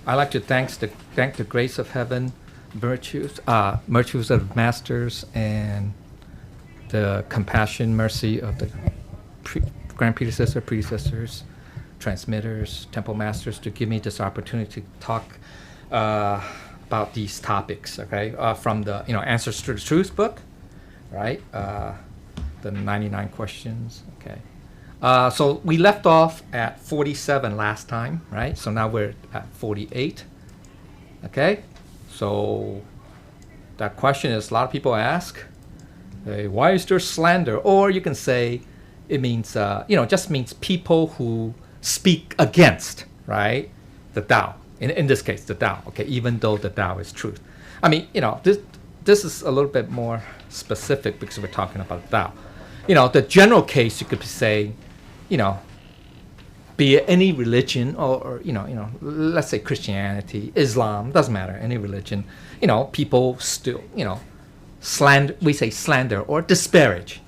I like to thank the grace of heaven, virtues of masters, and the compassion, mercy of the grand predecessors, transmitters, temple masters, to give me this opportunity to talk about these topics. Okay, from the Answers to the Truth book, right? The 99 questions. Okay. So we left off at 47 last time, right? So now we're at 48. Okay. So that question is, a lot of people ask, hey, why is there slander? Or you can say it means, just means people who speak against, right, the Tao. In this case, the Tao. Okay, even though the Tao is truth. I mean, this is a little bit more specific because we're talking about Tao. The general case, you could say, be it any religion or let's say Christianity, Islam, doesn't matter, any religion, people still, slander, we say slander or disparage,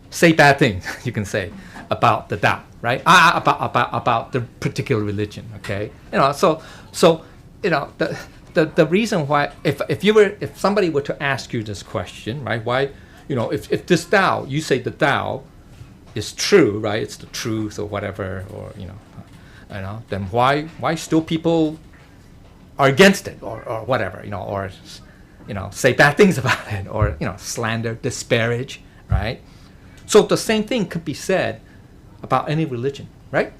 say bad things, you can say, about the Tao, right? About the particular religion, okay? The reason why, if somebody were to ask you this question, right? Why, if this Tao, you say the Tao is true, right? It's the truth or whatever, or then why still people are against it or whatever, or say bad things about it, or slander, disparage, right? So the same thing could be said about any religion, right?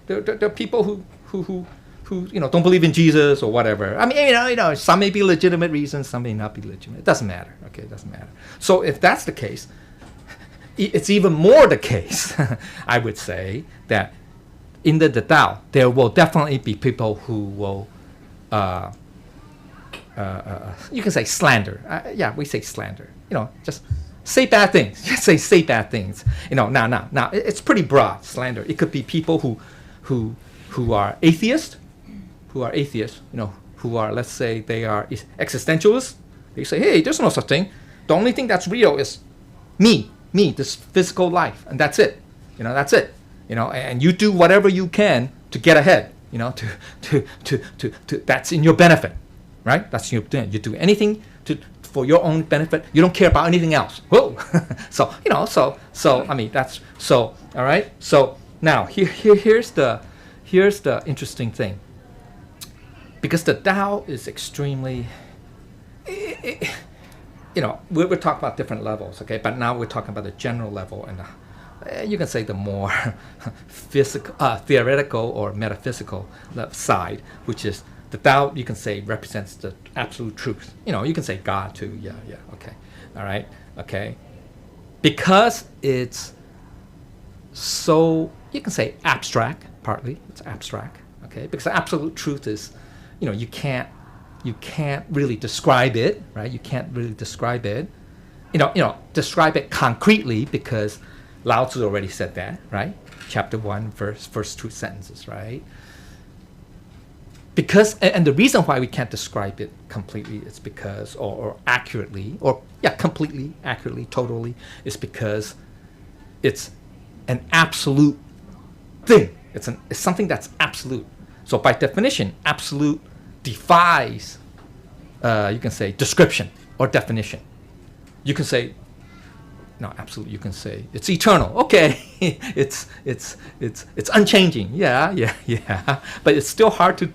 There are people who don't believe in Jesus or whatever. I mean, some may be legitimate reasons, some may not be legitimate. It doesn't matter. Okay, it doesn't matter. So if that's the case, it's even more the case, I would say, that in the Tao, there will definitely be people who will, you can say slander. Yeah, we say slander. Just say bad things. Just say bad things. Now, it's pretty broad, slander. It could be people who are atheists, who are, let's say, they are existentialists. They say, hey, there's no such thing. The only thing that's real is me, this physical life, and that's it. That's it. And you do whatever you can to get ahead. To that's in your benefit, right? That's your thing. You do anything for your own benefit. You don't care about anything else. Whoa. So I mean, that's so. All right. So now here's the interesting thing. Because the Tao is extremely, we're talking about different levels, okay? But now we're talking about the general level, and you can say the more theoretical or metaphysical side, which is the Tao, you can say, represents the absolute truth. You can say God too, yeah, okay, all right, okay. Because it's so, you can say abstract, partly, it's abstract, okay? Because the absolute truth is, you can't really describe it, right? You can't really describe it, describe it concretely, because Lao Tzu already said that, right? Chapter 1, first 2 sentences, right? Because, and the reason why we can't describe it completely is because, or accurately, completely, accurately, totally, is because it's an absolute thing. It's something that's absolute. So by definition, absolute defies, you can say, description or definition. You can say, no, absolute. You can say it's eternal. Okay, it's unchanging. Yeah. But it's still hard to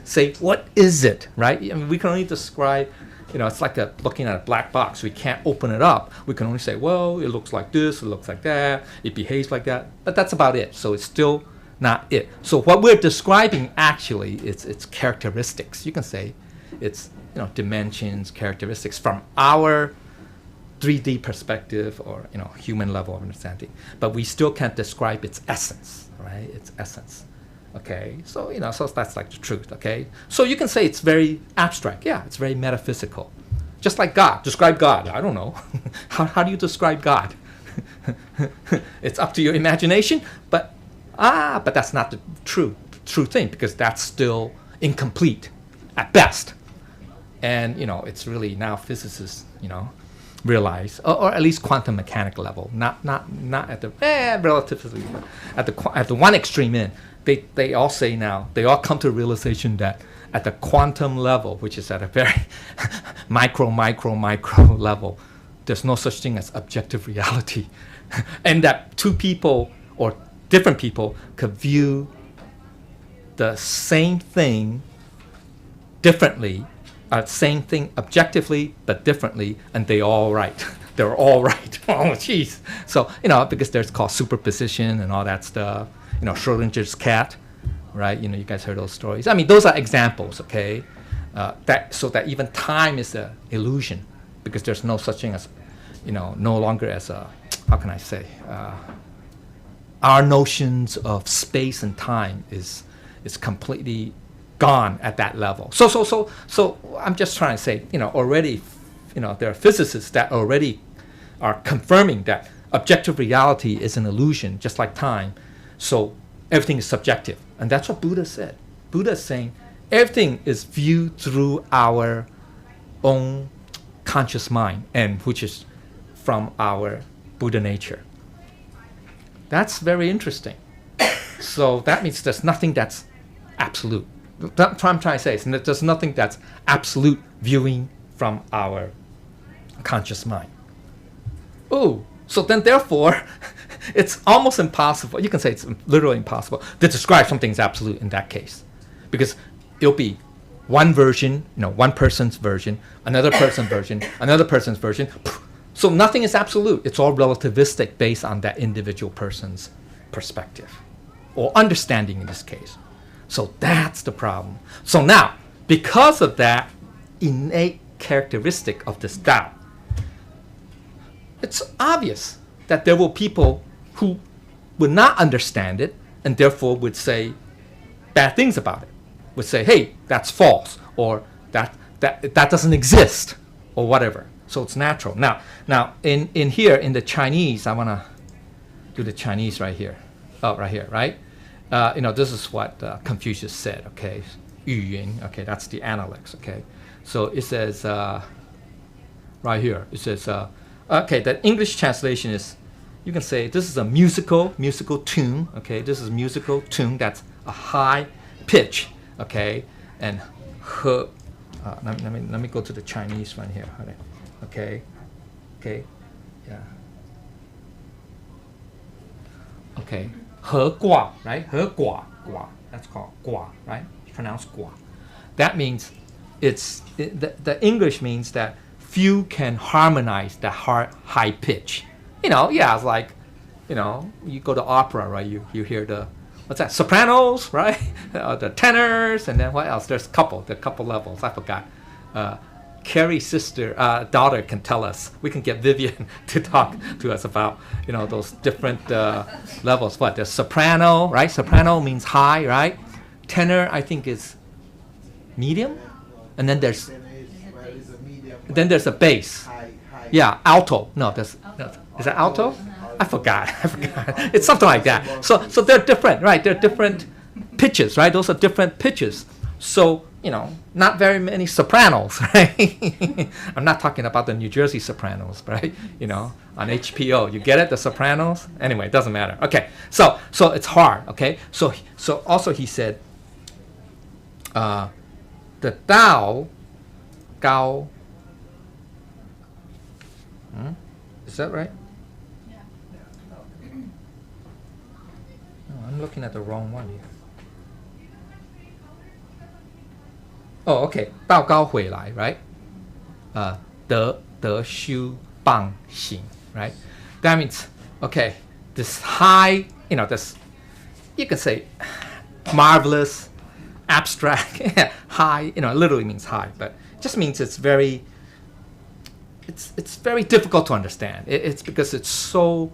say what is it, right? I mean, we can only describe. It's like looking at a black box. We can't open it up. We can only say, well, it looks like this, it looks like that, it behaves like that. But that's about it. So it's still not it. So what we're describing actually is its characteristics. You can say it's dimensions, characteristics from our 3D perspective or human level of understanding. But we still can't describe its essence, right? Its essence. Okay, so so that's like the truth. Okay, so you can say it's very abstract. Yeah, it's very metaphysical. Just like God. Describe God. I don't know. How do you describe God? It's up to your imagination. But that's not the true thing, because that's still incomplete at best. And it's really now physicists realize, or at least quantum mechanical level, not at the relatively, at the one extreme end, they all say now, they all come to the realization that at the quantum level, which is at a very micro level, there's no such thing as objective reality. And that two people or different people could view the same thing differently, same thing objectively but differently, and they're all right. They're all right. Oh, jeez. So, because there's called superposition and all that stuff. Schrodinger's cat, right? You guys heard those stories. I mean, those are examples, okay? So that even time is an illusion, because there's no such thing as, no longer as a, how can I say, our notions of space and time is completely gone at that level. So I'm just trying to say, already, there are physicists that already are confirming that objective reality is an illusion, just like time. So everything is subjective. And that's what Buddha said. Buddha is saying everything is viewed through our own conscious mind, and which is from our Buddha nature. That's very interesting. So that means there's nothing that's absolute. That's what I'm trying to say. Is that there's nothing that's absolute viewing from our conscious mind. Oh, so then therefore, it's almost impossible. You can say it's literally impossible to describe something as absolute in that case, because it'll be one version, one person's version, another person's version, another person's version. So nothing is absolute. It's all relativistic based on that individual person's perspective or understanding in this case. So that's the problem. So now, because of that innate characteristic of this Tao, it's obvious that there were people who would not understand it and therefore would say bad things about it. Would say, hey, that's false, or that doesn't exist, or whatever. So it's natural. Now in here, in the Chinese, I want to do the Chinese right here. Oh, right here, right? This is what Confucius said, okay? 语言, okay, that's the analects, okay? So it says, right here, it says, okay, the English translation is, you can say this is a musical tune, okay? This is a musical tune that's a high pitch, okay? And let me go to the Chinese one here, okay? Yeah. Okay, 和卦, right? 和卦, that's called 卦, right? You pronounce 卦. That means the English means that few can harmonize the high pitch. It's like, you go to opera, right? You hear the, what's that? Sopranos, right? The tenors, and then what else? There's a couple levels. I forgot. Carrie's daughter can tell us. We can get Vivian to talk to us about, those different levels. What? There's soprano, right? Soprano means high, right? Tenor, I think, is medium, and then there's a bass. Yeah, alto. No, is that alto? I forgot. It's something like that. So they're different, right? They're different pitches, right? Those are different pitches. So, not very many sopranos, right? I'm not talking about the New Jersey Sopranos, right? On HBO. You get it? The Sopranos? Anyway, it doesn't matter. Okay, so it's hard, okay? So also he said, the Tao, Gao, is that right? Yeah. Oh, I'm looking at the wrong one here. Oh, okay. 道高回来, right? 得修棒行, right? That means, okay, this high, this, you can say marvelous, abstract, high, literally means high, but it just means it's very difficult to understand. It's because it's so,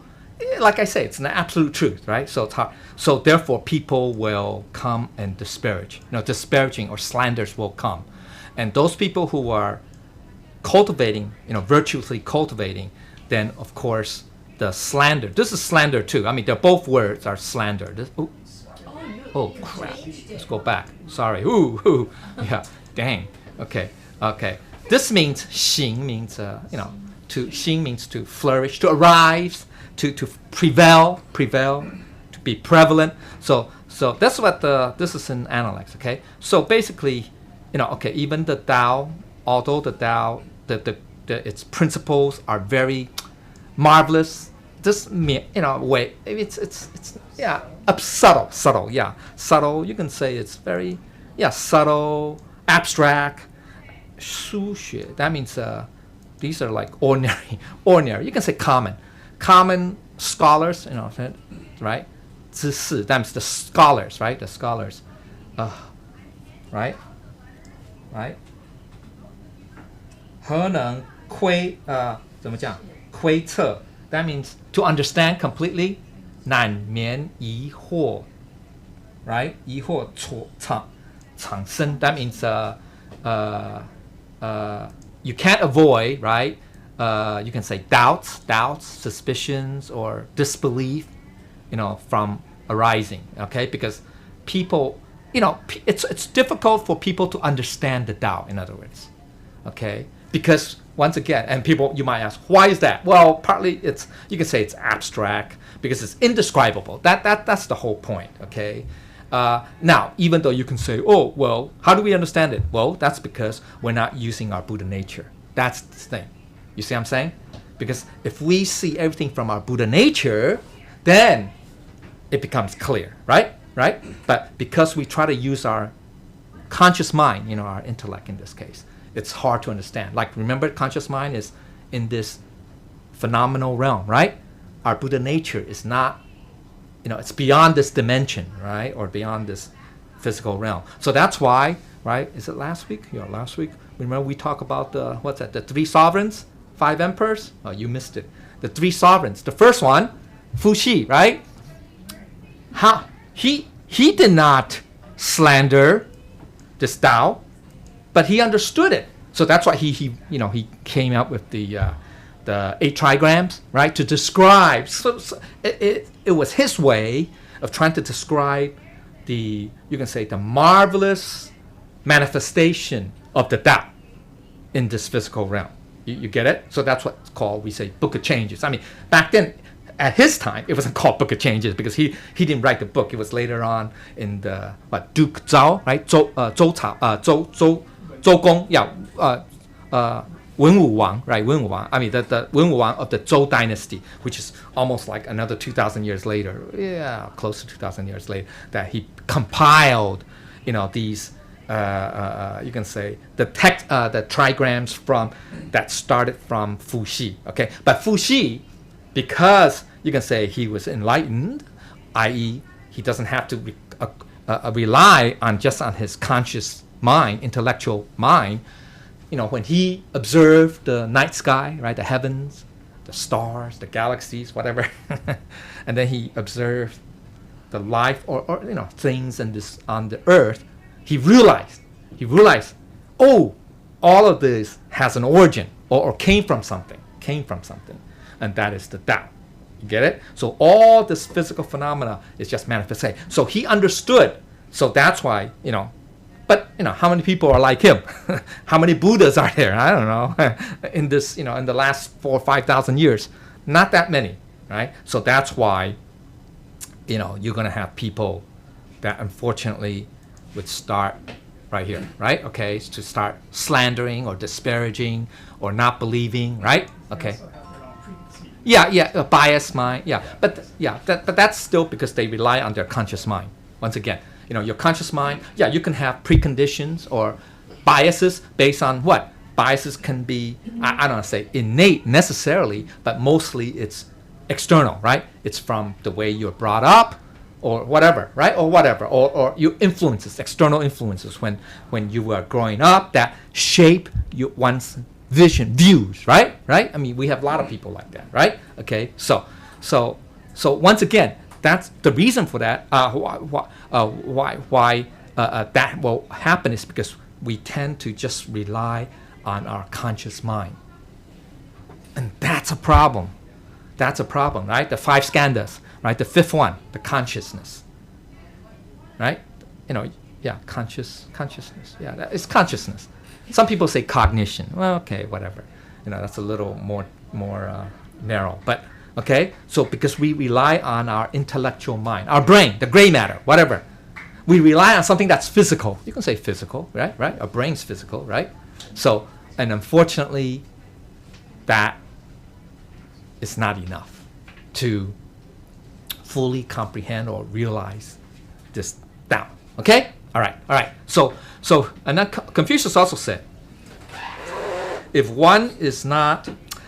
like I say, it's an absolute truth, right? So it's hard. So therefore, people will come and disparage. Disparaging or slanders will come, and those people who are cultivating, virtuously cultivating, then of course the slander. This is slander too. I mean, both words are slander. Oh crap! Let's go back. Sorry. Ooh. Yeah. Dang. Okay. This means 行 means to 行 means to flourish, to arise, to prevail, to be prevalent. So So that's what this is in analects. Okay. So basically, okay, even the Tao, although the Tao, its principles are very marvelous. This way, it's yeah, subtle, yeah, subtle. You can say it's very subtle, abstract. 书学, that means these are like ordinary. You can say common scholars, right? 知识, that means the scholars, right? The scholars, right? 何能怎么讲？窥测, that means to understand completely. 难免疑惑, right? 疑惑产生, that means you can't avoid, right? You can say doubts, suspicions, or disbelief, from arising. Okay, because people, it's difficult for people to understand the doubt. In other words, okay, because once again, and people, you might ask, why is that? Well, partly you can say it's abstract because it's indescribable. That's the whole point. Okay. Now, even though you can say, oh, well, how do we understand it? Well, that's because we're not using our Buddha nature. That's the thing. You see what I'm saying? Because if we see everything from our Buddha nature, then it becomes clear, right? But because we try to use our conscious mind, our intellect in this case, it's hard to understand. Like, remember, conscious mind is in this phenomenal realm, right? Our Buddha nature is not, it's beyond this dimension, right? Or beyond this physical realm. So that's why, right? Is it last week? Yeah, last week. Remember we talked about the 3 sovereigns, 5 emperors? Oh, you missed it. The 3 sovereigns. The first one, Fuxi, right? He did not slander this Tao, but he understood it. So that's why he came up with the 8 trigrams, right, to describe. So it was his way of trying to describe you can say, the marvelous manifestation of the Tao in this physical realm. You get it? So that's what's called, we say, Book of Changes. I mean, back then, at his time, it wasn't called Book of Changes because he didn't write the book. It was later on in the Duke Zhao, right? Zhou Gong, yeah. 文武王, right? 文武王. I mean, the 文武王 of the Zhou dynasty, which is almost like another 2,000 years later. Yeah, close to 2,000 years later, that he compiled, these, you can say, the trigrams that started from Fuxi. Okay, but Fuxi, because you can say he was enlightened, i.e., he doesn't have to rely on his conscious mind, intellectual mind. When he observed the night sky, right, the heavens, the stars, the galaxies, whatever, and then he observed the life or things on the earth, he realized, oh, all of this has an origin or came from something, and that is the Tao. You get it? So all this physical phenomena is just manifestation. So he understood. So that's why, but how many people are like him? How many Buddhas are there? I don't know. In this, in the last 4,000 or 5,000 years, not that many, right? So that's why, you're gonna have people that unfortunately would start right here, right? Okay, to start slandering or disparaging or not believing, right? Okay. Yeah, a biased mind. Yeah, but that's still because they rely on their conscious mind. Once again. Your conscious mind, you can have preconditions or biases based on what? Biases can be, I don't want to say innate necessarily, but mostly it's external, right? It's from the way you're brought up or whatever, right? Or your influences, external influences when you were growing up that shape one's views, right? I mean, we have a lot of people like that, right? Okay, so once again, that's the reason for that. Why that will happen is because we tend to just rely on our conscious mind, and that's a problem. Right? The 5 skandhas, right? The 5th one, the consciousness, right? Consciousness. Yeah, it's consciousness. Some people say cognition. Well, okay, whatever. That's a little more narrow, but. Okay, so because we rely on our intellectual mind, our brain, the gray matter, whatever. We rely on something that's physical. You can say physical, right? Right? Our brain's physical, right? So, and unfortunately, that is not enough to fully comprehend or realize this Tao. Okay? All right. So, and then Confucius also said, if one is not,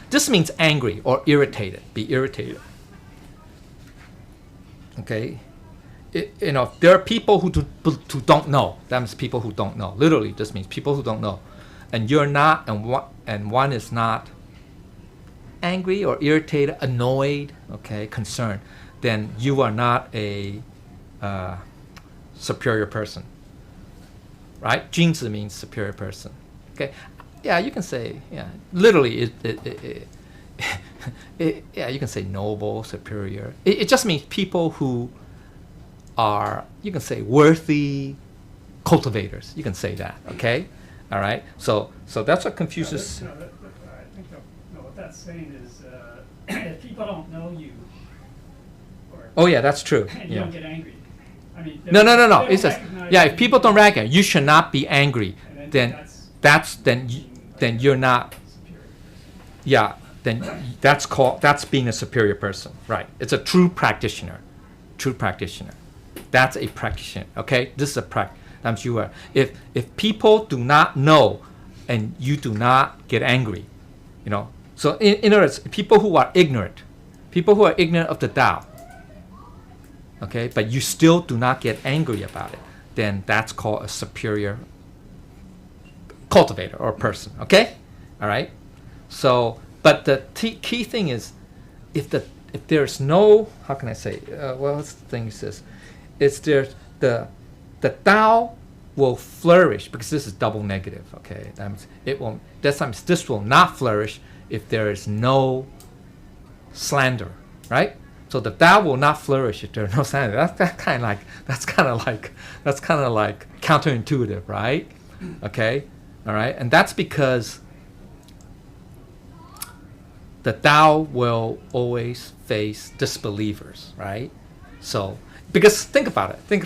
this means angry or irritated, be irritated. Okay? There are people who don't know. That means people who don't know. Literally, this means people who don't know. And you're not, and one is not angry or irritated, annoyed, okay, concerned, then you are not a superior person. Right? 君子 means superior person. Okay? Yeah, you can say, yeah, literally, yeah, you can say noble, superior. It just means people who are, you can say, worthy cultivators. You can say that, okay? All right? So that's what Confucius... I think what that's saying is if people don't know you, oh, yeah, that's true. And you don't get angry. I mean, No. It says, yeah, if people don't recognize, you should not be angry. Then you're not, yeah, then that's being a superior person, right? It's a true practitioner. That's a practitioner, okay? This is a practice. You are. If people do not know and you do not get angry, so in other words, people who are ignorant of the Tao, okay, but you still do not get angry about it, then that's called a superior cultivator or person, okay? All right? So, but the key thing is, if there's no, how can I say, well, the thing is this, the Tao will flourish, because this is double negative, okay? That means this will not flourish if there is no slander, right? So the Tao will not flourish if there is no slander. That's kind of like counterintuitive, right? Okay, all right, and that's because the Tao will always face disbelievers, right? So, because think about the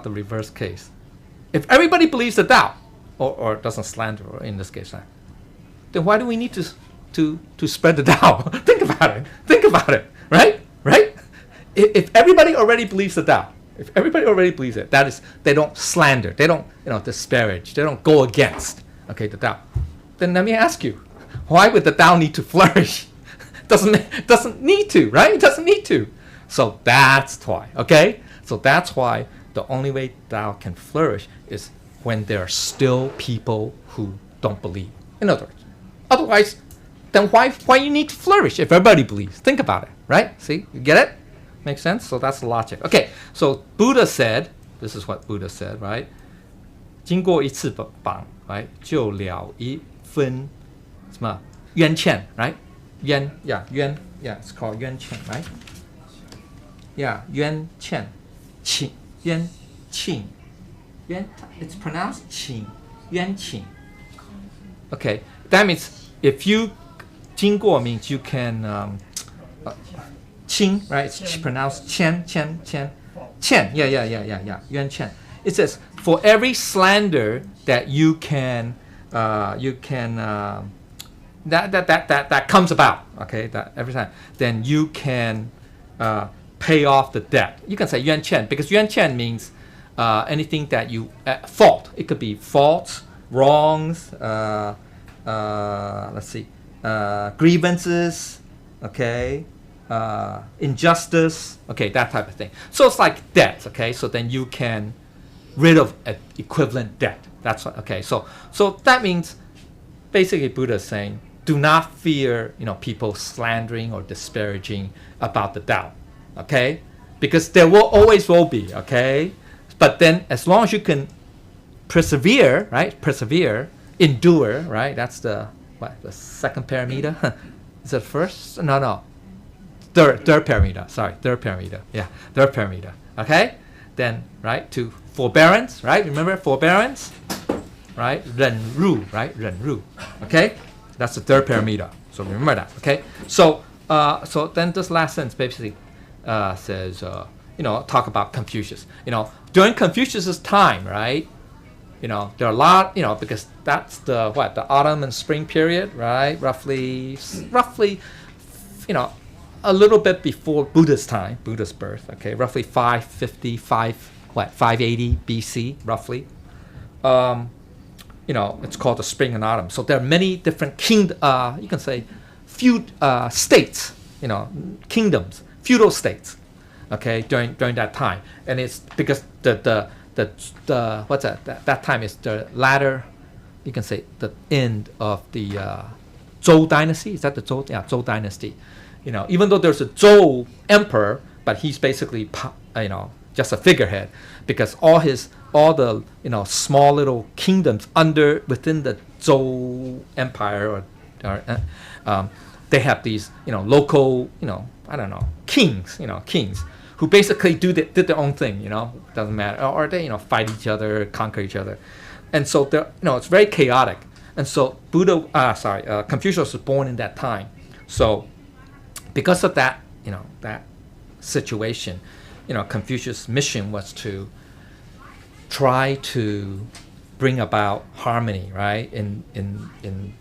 reverse case. If everybody believes the Tao, or doesn't slander, or in this case, then why do we need to spread the Tao? Think about it, right? If everybody already believes the Tao, if everybody already believes it, that is, they don't slander, they don't disparage, they don't go against, okay, the Tao. Then let me ask you, why would the Tao need to flourish? Doesn't need to, right? It doesn't need to. So that's why, okay? So that's why the only way Tao can flourish is when there are still people who don't believe. In other words, otherwise, then why you need to flourish if everybody believes? Think about it, right? See, you get it? Makes sense? So that's the logic. Okay, so Buddha said, this is what Buddha said, right? 经过一次绑, right? 就了一分什么冤欠, right? 冤, yeah, it's called 冤欠, right? Yeah, 冤欠, 请, 冤请, 冤, it's pronounced 请, 冤请. Okay, that means if you 经过 means you can 亲, right? It's pronounced 欠, yeah, 冤欠. It says for every slander that you can that comes about, okay, that every time, then you can pay off the debt. You can say 冤欠 because 冤欠 means anything that you fault. It could be faults, wrongs, let's see, grievances, okay, injustice, okay, that type of thing. So it's like debt, okay. So then you can rid of an equivalent debt. That's what, okay. So that means basically Buddha is saying, do not fear, people slandering or disparaging about the Tao, okay, because there always will be, okay. But then as long as you can persevere, right? Endure, right? That's the second paramita. Is it first? No. Third paramita. Sorry, third paramita. Yeah, third paramita. Okay, then right to forbearance, right? Remember forbearance, right? 忍辱, right? 忍辱. Okay, that's the third paramita. So remember that, okay? So so then this last sentence basically says, talk about Confucius. During Confucius's time, right? There are a lot, because that's the autumn and spring period, right? Roughly, a little bit before Buddha's time, Buddha's birth, okay? Roughly 580 BC, roughly. It's called the spring and autumn. So there are many different you can say, few states, kingdoms, feudal states, okay, during that time. And it's because the what's that time is the latter, you can say the end of the Zhou dynasty. Is that the Zhou? Yeah, Zhou dynasty. Even though there's a Zhou emperor, but he's basically just a figurehead, because all the small little kingdoms within the Zhou empire or they have these local I don't know, kings who basically did their own thing, doesn't matter, or they fight each other, conquer each other, and so it's very chaotic. And so Confucius was born in that time. So because of that, that situation, Confucius' mission was to try to bring about harmony, right, in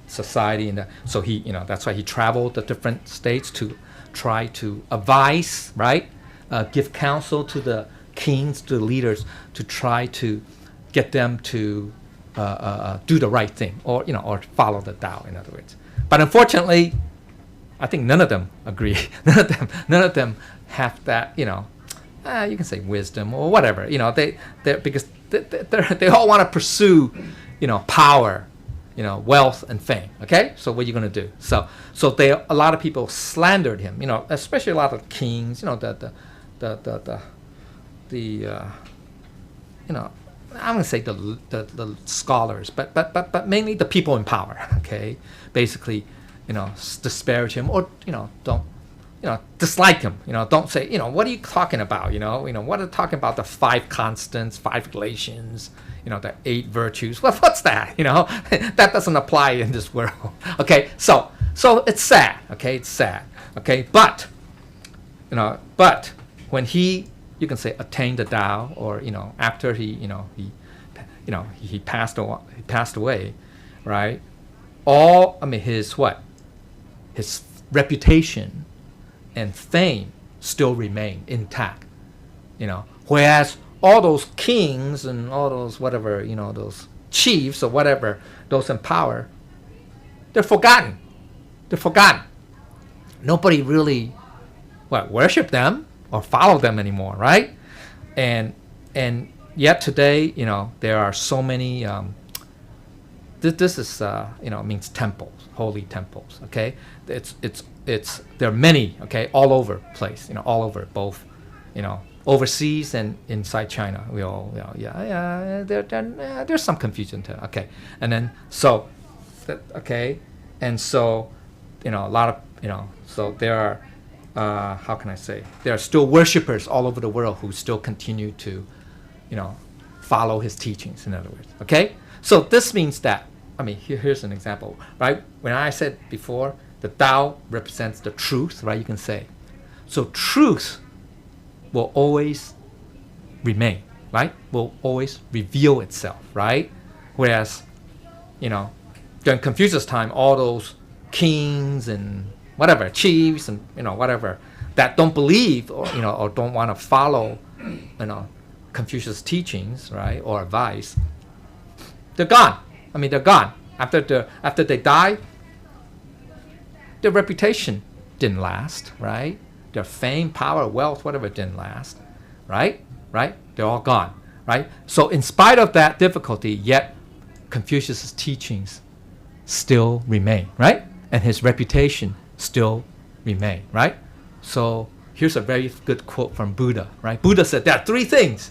society, and so he, that's why he traveled the different states to try to advise, right, give counsel to the kings, to the leaders, to try to get them to do the right thing, or follow the Tao, in other words. But unfortunately, I think none of them agree. None of them have that, you can say wisdom or whatever. Because they all want to pursue, power, wealth and fame. Okay, so what are you going to do? So a lot of people slandered him. Especially a lot of kings. I'm going to say the scholars, but mainly the people in power. Okay, basically, disparage him, or don't, dislike him. Don't say, what are you talking about? What are you talking about? The 5 constants, 5 relations, the 8 virtues. What's that? That doesn't apply in this world. Okay, so it's sad. Okay, it's sad. Okay, but when he, you can say, attained the Tao, or after he passed away, right? His reputation and fame still remain intact, whereas all those kings and all those whatever, those chiefs or whatever, those in power, they're forgotten. Nobody really worship them or follow them anymore, right? And yet today, there are so many. This is means temples, holy temples. Okay, there are many. Okay, all over place. All over, both, overseas and inside China. We all, there's some confusion too. Okay, and then and so, a lot of so there are, how can I say? There are still worshippers all over the world who still continue to, follow his teachings. In other words, okay. So this means that, here's an example, right? When I said before, the Tao represents the truth, right? You can say, so truth will always remain, right? Will always reveal itself, right? Whereas, during Confucius' time, all those kings and whatever, chiefs and whatever, that don't believe or don't want to follow Confucius' teachings, right, or advice, they're gone. They're gone. After they die, their reputation didn't last, right? Their fame, power, wealth, whatever didn't last, right? They're all gone, right? So in spite of that difficulty, yet Confucius' teachings still remain, right? And his reputation still remain, right? So here's a very good quote from Buddha, right? Buddha said there are 3 things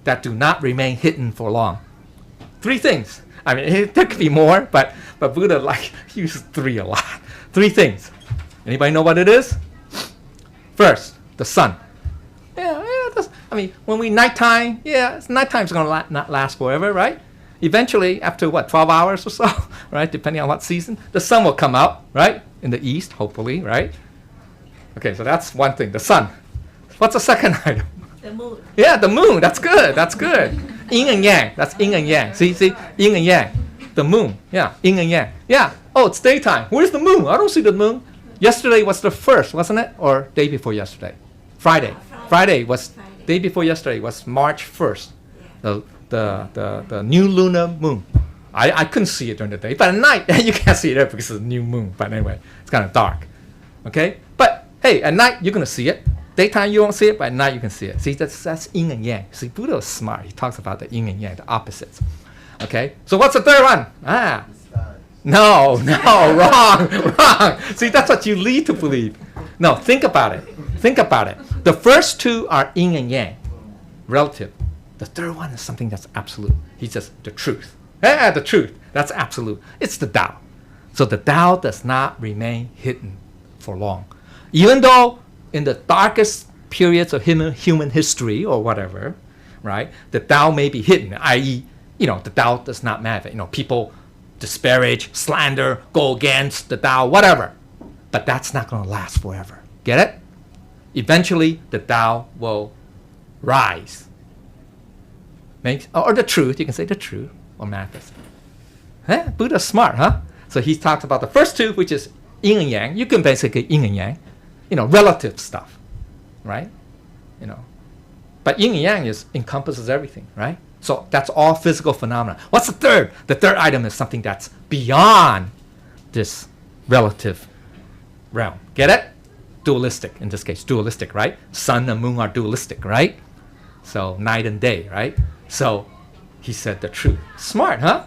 that do not remain hidden for long. 3 things. There could be more, but Buddha uses 3 a lot. 3 things. Anybody know what it is? First, the sun. When we nighttime, nighttime's gonna not last forever, right? eventually, after what, 12 hours or so, right, depending on what season, the sun will come out, right, in the east, hopefully, right? Okay, so that's one thing, the sun. What's the second item? The moon. Yeah, the moon. That's good. That's good. Yin and yang. That's yin and yang. See, yin and yang. The moon. Yeah, yin and yang. Yeah. Oh, it's daytime. Where's the moon? I don't see the moon. Yesterday was the first, wasn't it? Or day before yesterday? Friday. Friday was day before yesterday was March 1st. The new lunar moon. I couldn't see it during the day, but at night you can't see it because it's a new moon. But anyway, it's kind of dark. Okay, but hey, at night you're gonna see it. Daytime you won't see it, but at night you can see it. See, that's yin and yang. See, Buddha is smart. He talks about the yin and yang, the opposites. Okay, so what's the third one? No, wrong. See, that's what you lead to believe. No, think about it. The first two are yin and yang, relative. The third one is something that's absolute. He says the truth. The truth. That's absolute. It's the Tao. So the Tao does not remain hidden for long. Even though in the darkest periods of human history or whatever, right, the Tao may be hidden, i.e., the Tao does not matter. People disparage, slander, go against the Tao, whatever. But that's not going to last forever. Get it? Eventually, the Tao will rise. Or the truth, you can say the truth, or manifest. Buddha's smart, huh? So he talks about the first two, which is yin and yang. You can basically yin and yang, relative stuff, right? But yin and yang encompasses everything, right? So that's all physical phenomena. What's the third? The third item is something that's beyond this relative realm. Get it? Dualistic, in this case, dualistic, right? Sun and moon are dualistic, right? So night and day, right? So he said the truth. Smart, huh?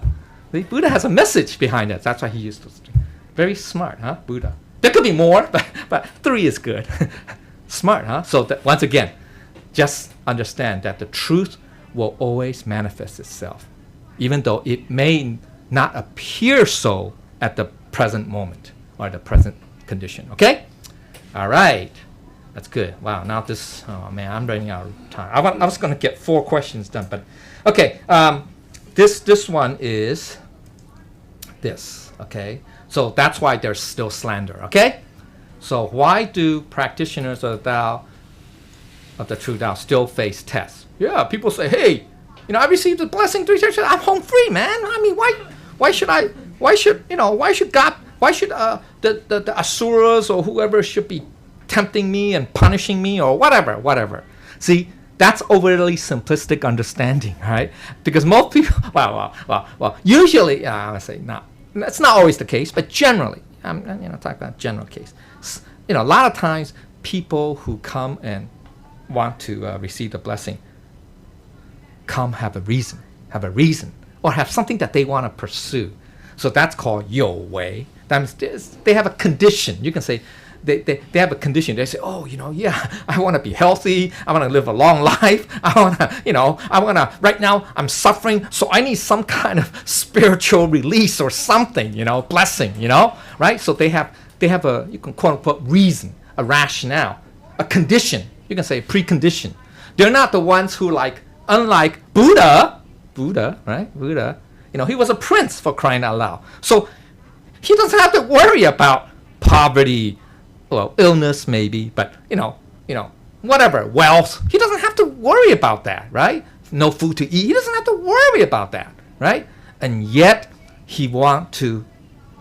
The Buddha has a message behind it. That's why he used those three. Very smart, huh? Buddha. There could be more, but three is good. Smart, huh? So once again, just understand that the truth will always manifest itself, even though it may not appear so at the present moment or the present condition. Okay? All right. That's good. Wow. Now oh man, I'm running out of time. I was going to get 4 questions done, but okay. This one is this. Okay. So that's why there's still slander. Okay. So why do practitioners of the Tao, of the true Tao, still face tests? Yeah. People say, hey, I received the blessing 3 times. I'm home free, man. I mean, why should God? Why should the asuras or whoever should be tempting me and punishing me or whatever. See, that's overly simplistic understanding, right? Because most people, well, usually, I would say not. That's not always the case, but generally, I'm talking about general case. A lot of times, people who come and want to receive the blessing have a reason, or have something that they want to pursue. So that's called yo wei. That means they have a condition. You can say, They have a condition. They say, I want to be healthy. I want to live a long life. Right now I'm suffering, so I need some kind of spiritual release or something, blessing, right? So they have a, you can quote unquote reason, a rationale, a condition. You can say precondition. They're not the ones who unlike Buddha, right? Buddha, he was a prince, for crying out loud. So he doesn't have to worry about poverty, illness maybe, but whatever, wealth. He doesn't have to worry about that, right? No food to eat. He doesn't have to worry about that, right? And yet he wants to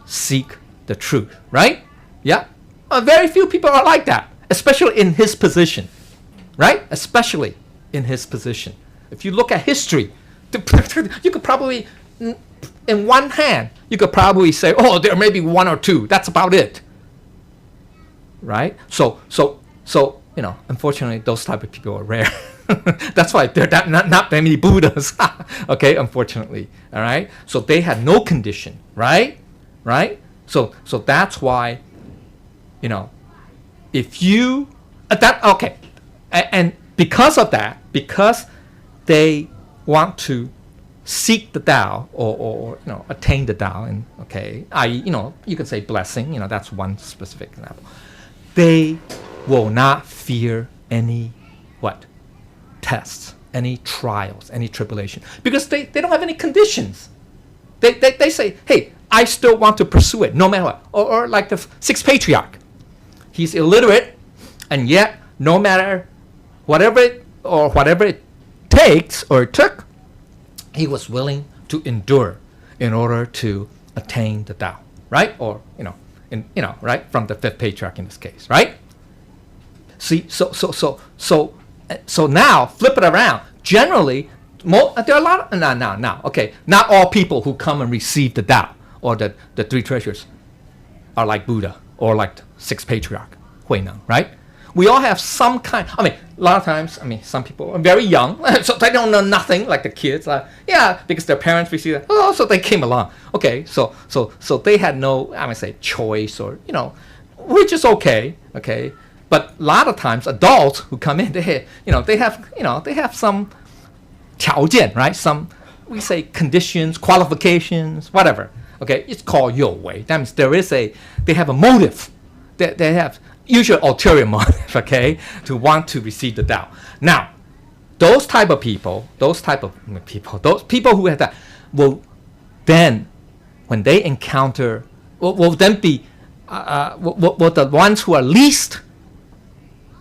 seek the truth, right? Yeah. Very few people are like that, especially in his position, right? Especially in his position. If you look at history, you could probably, in one hand, you could probably say, there may be 1 or 2. That's about it. Right? So unfortunately, those type of people are rare. That's why there are not many Buddhas. Okay, unfortunately. All right? So they had no condition, right? Right? So that's why, if you, and because of that, because they want to seek the Tao or attain the Tao, and you can say blessing, that's one specific example. They will not fear any tests, any trials, any tribulation, because they don't have any conditions. They say, hey, I still want to pursue it no matter what. Or like the sixth patriarch. He's illiterate, and yet no matter whatever it takes or took, he was willing to endure in order to attain the Tao, right? Or right, from the fifth patriarch in this case, right? See, so now flip it around. Generally, there are a lot of okay. Not all people who come and receive the Tao or the three treasures are like Buddha or like the sixth patriarch, Huineng, right? We all have some kind. A lot of times, some people are very young, so they don't know nothing, like the kids. Because their parents received it. So they came along. Okay, so they had no, choice or which is okay. Okay, but a lot of times, adults who come in, they have some 条件, right? Some, we say conditions, qualifications, whatever. Okay, it's called 有为. That means they have a motive. They have usually ulterior motive, okay, to want to receive the Tao. Now, those people who have that will then, when they encounter, will then be the ones who are least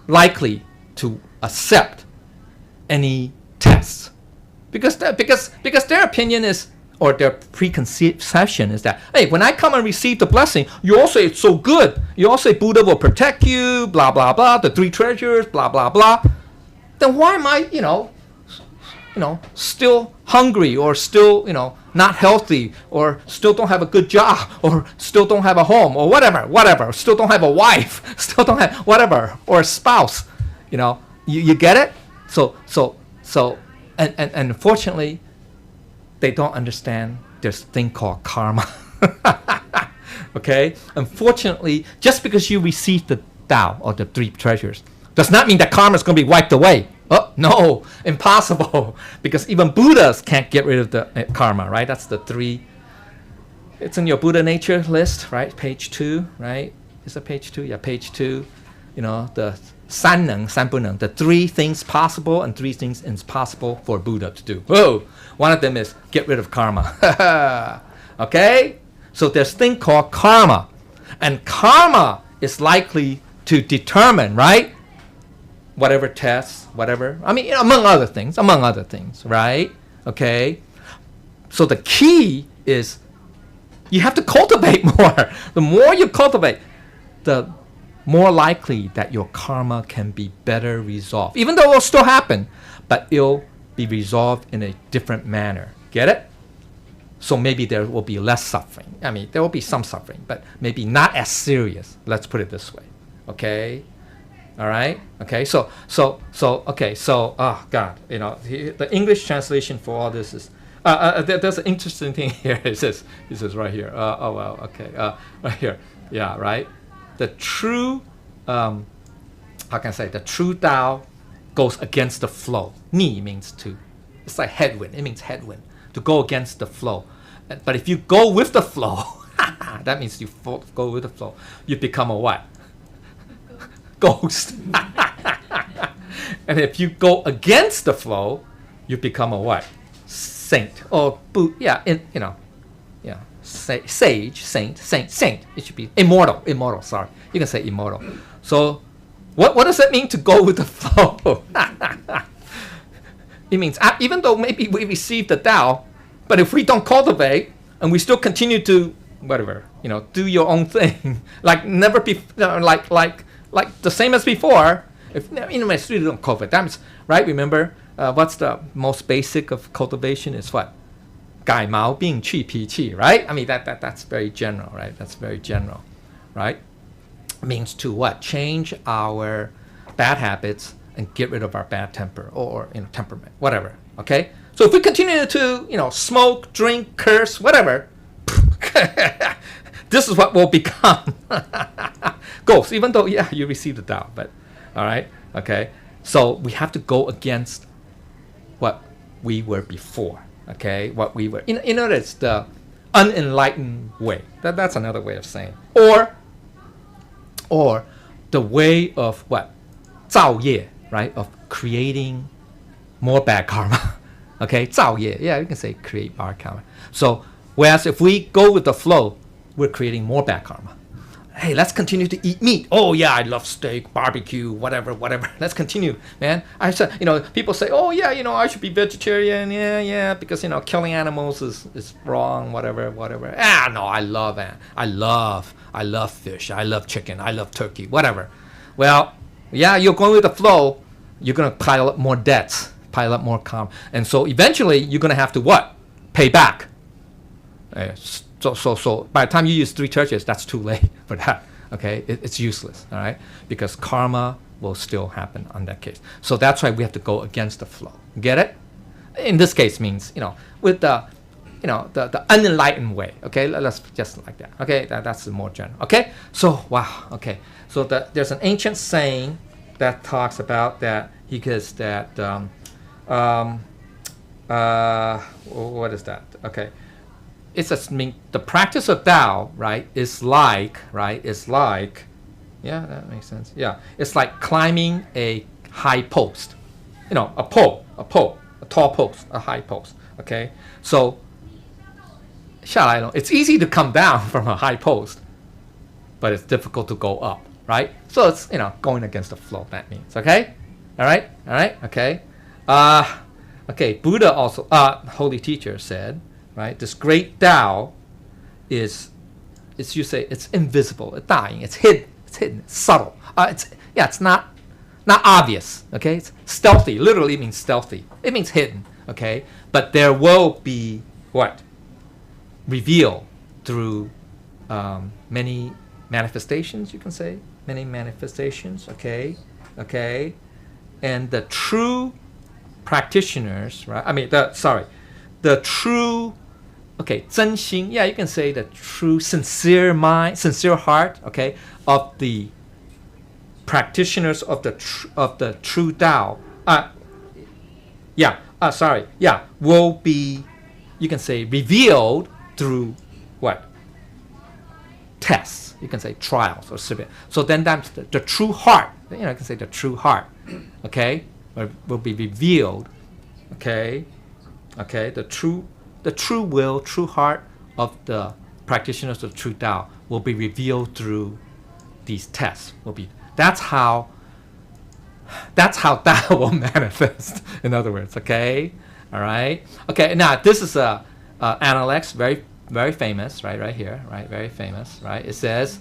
likely to accept any tests, because their opinion is, or their preconception is that, hey, when I come and receive the blessing, you all say it's so good. You all say Buddha will protect you, blah, blah, blah, the three treasures, blah, blah, blah. Then why am I, still hungry or still, not healthy or still don't have a good job or still don't have a home or whatever, still don't have a wife, still don't have whatever, or a spouse, you get it? So, and unfortunately, they don't understand there's a thing called karma. Okay? Unfortunately, just because you receive the Tao or the three treasures does not mean that karma is going to be wiped away. Oh, no, impossible. Because even Buddhas can't get rid of the karma, right? That's the three. It's in your Buddha nature list, right? Page 2, right? Is it page 2? Yeah, page 2. The 三能, 三不能, the three things possible and three things impossible for Buddha to do. Whoa! One of them is get rid of karma. Okay? So there's a thing called karma. And karma is likely to determine, right? Whatever tests, whatever. Among other things, right? Okay? So the key is you have to cultivate more. The more you cultivate, the more likely that your karma can be better resolved. Even though it will still happen, but it'll be resolved in a different manner. Get it? So maybe there will be less suffering. There will be some suffering, but maybe not as serious. Let's put it this way. Okay? All right? Okay, oh God, the English translation for all this is, there's an interesting thing here. It says right here. Right here. Yeah, right? The true, the true Tao goes against the flow. Ni means it's like headwind. It means headwind, to go against the flow. But if you go with the flow, that means you go with the flow. You become a what? Ghost. And if you go against the flow, you become a what? Saint. Or sage, saint. It should be immortal. Sorry, you can say immortal. So, what does that mean to go with the flow? It means even though maybe we receive the Tao, but if we don't cultivate and we still continue to do your own thing, like never be like the same as before. If my students don't cultivate, that's right. Remember, what's the most basic of cultivation is what? 改毛病去脾气, right? That's very general, right? That's very general, right? Means to what? Change our bad habits and get rid of our bad temper or temperament, whatever. Okay? So if we continue to smoke, drink, curse, whatever, this is what will become. Ghosts, even though you receive the Tao, but all right, okay. So we have to go against what we were before. Okay, what we were. It's the unenlightened way. That's another way of saying. Or the way of what? 造业, right? Of creating more bad karma. Okay, 造业. Yeah, you can say create bad karma. So, whereas if we go with the flow, we're creating more bad karma. Hey, let's continue to eat meat. Oh yeah, I love steak, barbecue, whatever. Let's continue, man. I said, people say, oh yeah, I should be vegetarian. Yeah, because killing animals is wrong. Whatever. No, I love fish. I love chicken. I love turkey. Whatever. Well, yeah, you're going with the flow. You're gonna pile up more debts, pile up more karma, and so eventually you're gonna have to what? Pay back. So by the time you use 3 churches, that's too late for that. Okay, it's useless. All right, because karma will still happen on that case. So that's why we have to go against the flow. Get it? In this case means with the unenlightened way. Okay, let's just like that. Okay, that's more general. Okay, so wow. Okay, so there's an ancient saying that talks about that. He gives that. What is that? Okay. It's the practice of Tao, right? Is like, yeah, that makes sense. Yeah, it's like climbing a high post, a pole, a tall post, a high post. Okay, so, it's easy to come down from a high post, but it's difficult to go up, right? So it's going against the flow. That means, okay, all right, okay, okay. Buddha also, holy teacher said. Right, this great Tao it's invisible, it's hidden, it's subtle. It's not obvious. Okay, it's stealthy. Literally means stealthy. It means hidden. Okay, but there will be what? Revealed through many manifestations. You can say many manifestations. Okay, and the true practitioners, right? The true. Okay, 真心, yeah, you can say the true sincere mind, sincere heart, okay, of the practitioners of the true Tao. Will be, you can say, revealed through what? Tests. You can say trials or severe. So then that's the true heart. You can say the true heart, okay, will be revealed, okay, the true will, true heart of the practitioners of true Tao will be revealed through these tests. That's how Tao will manifest. In other words, okay, all right, okay. Now this is Analects, very very famous, right here, right, very famous, right. It says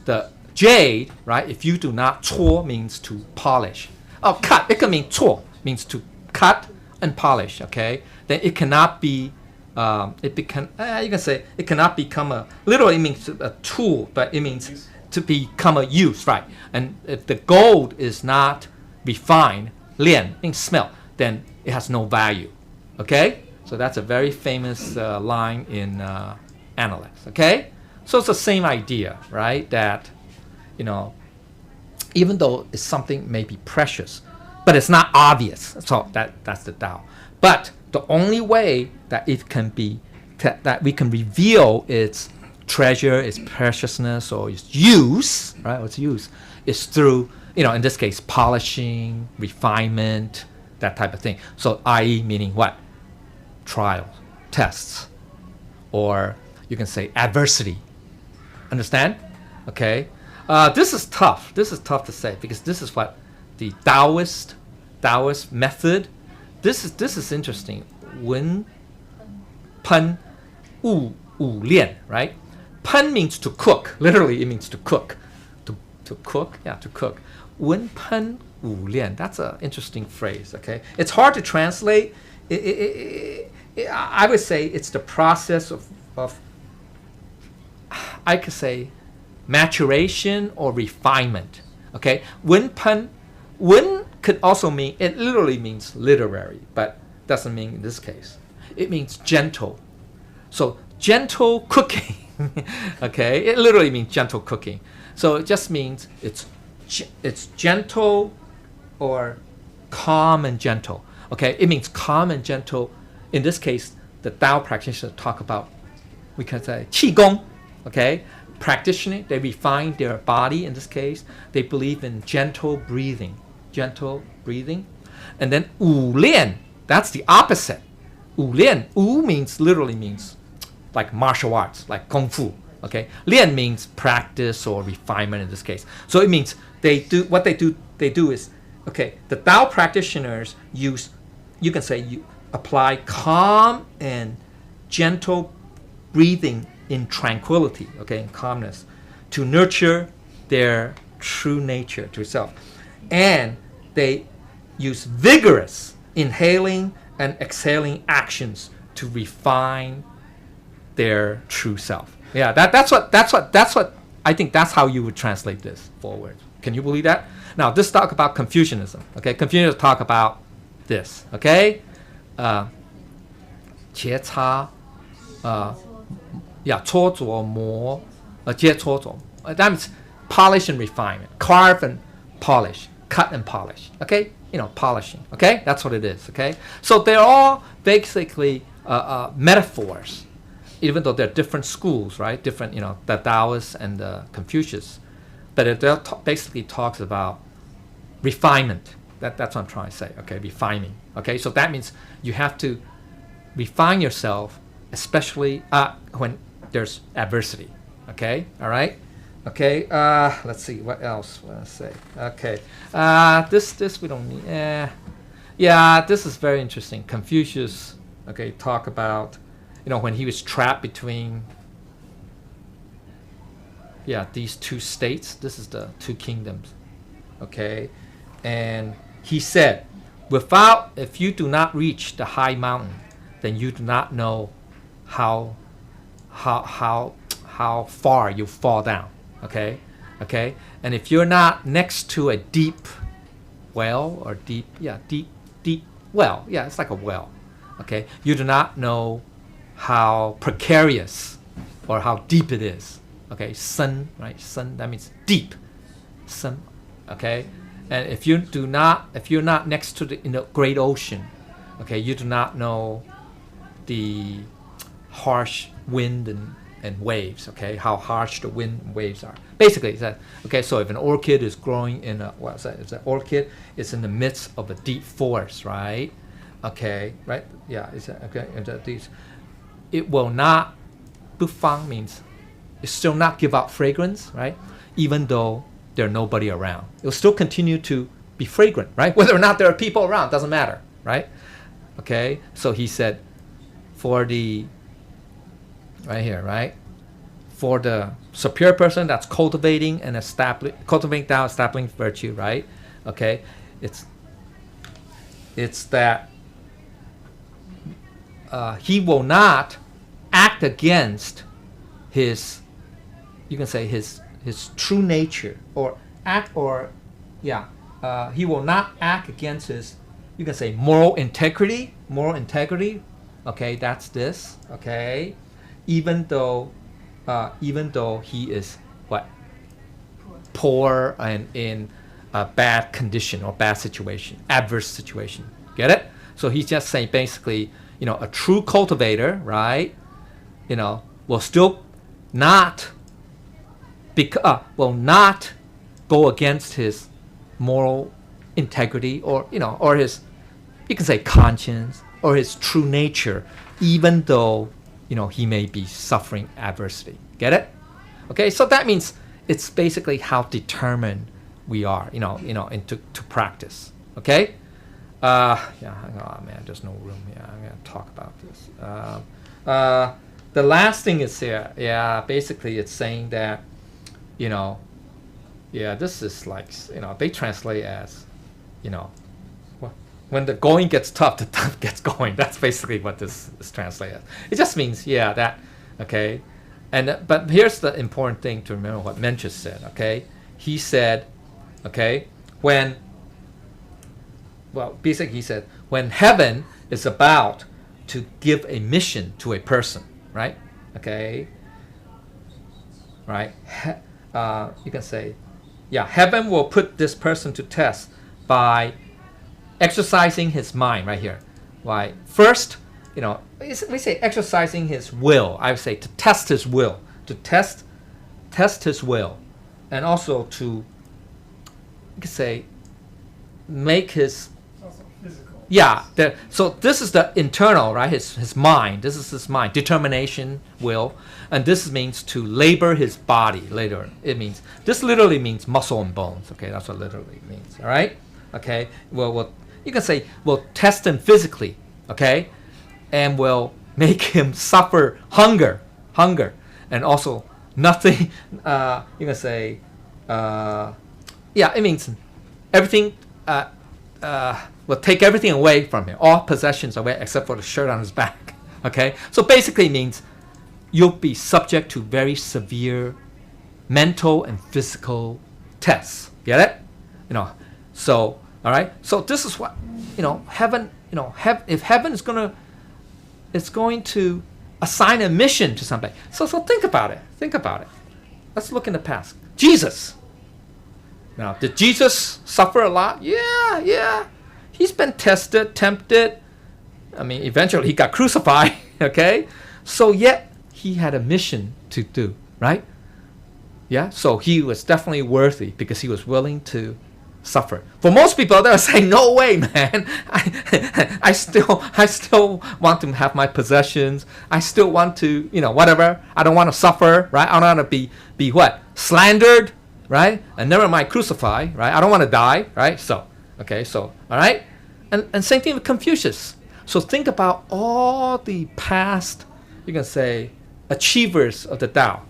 the jade, right. If you do not 搓 means to polish. Oh, cut. It can mean 搓 means to cut and polish. Okay, then it cannot be. You can say it cannot become literally it means a tool, but it means to become a use, right? And if the gold is not refined, 炼 means smelt, then it has no value. Okay, so that's a very famous line in Analects. Okay, so it's the same idea, right? That even though it's something may be precious, but it's not obvious. So that's the Tao. But the only way that it can be, that we can reveal its treasure, its preciousness, or its use, right? Its use is through, in this case, polishing, refinement, that type of thing. So, i.e., meaning what? Trials, tests, or you can say adversity. Understand? Okay. This is tough. This is tough to say because this is what the Taoist method. This is interesting. 文喷雾炼, right? 喷 means to cook. Literally, it means to cook. To cook, yeah, to cook. 文喷雾炼. That's an interesting phrase. Okay, it's hard to translate. I would say it's the process of I could say maturation or refinement. Okay, 文喷 wen could also mean, it literally means literary, but doesn't mean in this case. It means gentle. So gentle cooking. Okay, it literally means gentle cooking. So it just means it's gentle or calm and gentle. Okay, it means calm and gentle. In this case, the Tao practitioners talk about, we can say qigong. Okay, practicing, they refine their body. In this case, they believe in gentle breathing. And then 武练, that's the opposite. 武练, 武 literally means like martial arts, like kung fu. Okay, 练 means practice or refinement in this case. So it means they do is, okay, the Tao practitioners use, you can say, you apply calm and gentle breathing in tranquility, okay, in calmness, to nurture their true nature to self. And they use vigorous inhaling and exhaling actions to refine their true self. Yeah, that's what I think that's how you would translate this forward. Can you believe that? Now, this talk about Confucianism. Okay, Confucians talk about this. Okay, 切磋, 搓琢磨, 接搓琢. That means polish and refinement, carve and polish, cut and polish. Okay, polishing. Okay, that's what it is. Okay, so they're all basically metaphors. Even though they're different schools, right? Different, the Taoists and the Confucius. But it basically talks about refinement. That's what I'm trying to say, okay? Refining, okay? So that means you have to refine yourself, especially when there's adversity, okay? All right? Okay, let's see, what else want to say? Okay, this we don't need. Yeah, this is very interesting. Confucius, okay, talk about, when he was trapped between, these two states. This is the two kingdoms, okay? And he said, if you do not reach the high mountain, then you do not know how far you fall down, okay? And if you're not next to a deep well or deep well, it's like a well, okay? You do not know how precarious or how deep it is. Okay, sun, right? Sun, that means deep. Sun, okay? And if you're not next to the great ocean, okay, you do not know the harsh wind and waves, okay? How harsh the wind and waves are. Basically, it's that, okay, so if an orchid is growing in it's an orchid, it's in the midst of a deep forest, right? Okay, right? Yeah, it will not, 不芳 means it still not give out fragrance, right? Even though there's nobody around. It will still continue to be fragrant, right? Whether or not there are people around, doesn't matter, right? Okay, so he said, for the, right here, right? For the superior person that's cultivating Tao, establishing virtue, right? Okay, it's that he will not act against his, you can say his true nature, he will not act against his, you can say moral integrity, okay, that's this, okay, even though he is poor and in a bad condition or bad situation, adverse situation, get it? So he's just saying basically, a true cultivator, right, will still not will not go against his moral integrity or his, you can say conscience or his true nature, even though he may be suffering adversity. Get it? Okay, so that means it's basically how determined we are, into practice. Okay? Hang on, man, there's no room here. I'm gonna talk about this. The last thing is here. Yeah, basically it's saying that, this is like, they translate as, when the going gets tough, the tough gets going. That's basically what this is translated as. It just means, that, okay? But here's the important thing to remember what Mencius said, okay? He said, okay, basically he said, when heaven is about to give a mission to a person, right? Okay, right? You can say, heaven will put this person to test by exercising his mind right here. Why? First, we say exercising his will. I would say to test his will, to test his will, and also to, you could say, make his Yeah, so this is the internal, right? His mind. This is his mind, determination, will, and this means to labor his body. Later, it means this literally means muscle and bones. Okay, that's what literally means. All right. Okay. Well, you can say we'll test him physically. Okay, and we'll make him suffer hunger, and also nothing. You can say, yeah, it means everything. Will take everything away from him, all possessions away except for the shirt on his back. Okay, so basically means you'll be subject to very severe mental and physical tests. Get it? So all right. So this is what heaven. If heaven is going to assign a mission to somebody. So think about it. Think about it. Let's look in the past. Jesus. Now, did Jesus suffer a lot? Yeah. He's been tested, tempted. I mean, eventually he got crucified, okay? So yet, he had a mission to do, right? Yeah, so he was definitely worthy because he was willing to suffer. For most people, they'll say, no way, man. I still want to have my possessions. I still want to, whatever. I don't want to suffer, right? I don't want to be what? Slandered, right? And never mind crucified, right? I don't want to die, right? So, okay, so, all right? And same thing with Confucius. So think about all the past, you can say, achievers of the Tao.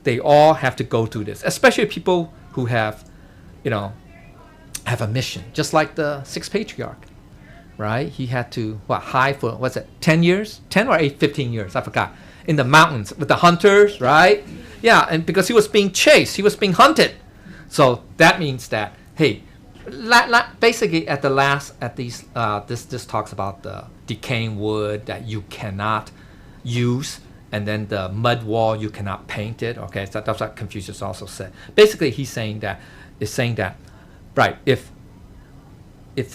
They all have to go through this, especially people who have a mission, just like the sixth patriarch, right? He had to, hide for, 10 years? 10 or 15 years, I forgot. In the mountains with the hunters, right? Yeah, and because he was being chased, he was being hunted. So that means that, hey, basically this talks about the decaying wood that you cannot use, and then the mud wall you cannot paint it. Okay, so that's what Confucius also said. Basically, he's saying that right, if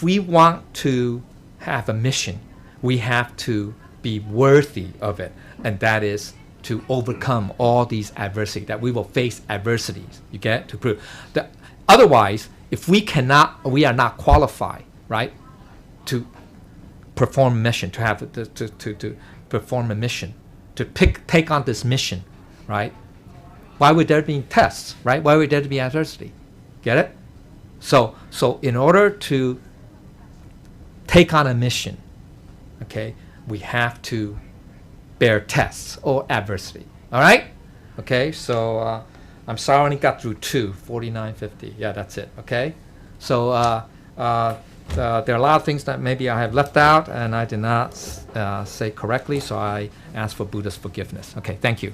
we want to have a mission, we have to be worthy of it, and that is to overcome all these adversity, that we will face adversities. You get to prove that. Otherwise, if we are not qualified, right, to perform a mission, to perform a mission, to take on this mission, right? Why would there be tests, right? Why would there be adversity? Get it? So in order to take on a mission, okay, we have to bear tests or adversity. All right? Okay, so I'm sorry I only got through 49-50. Yeah, that's it. Okay? So there are a lot of things that maybe I have left out and I did not say correctly, so I ask for Buddha's forgiveness. Okay, thank you.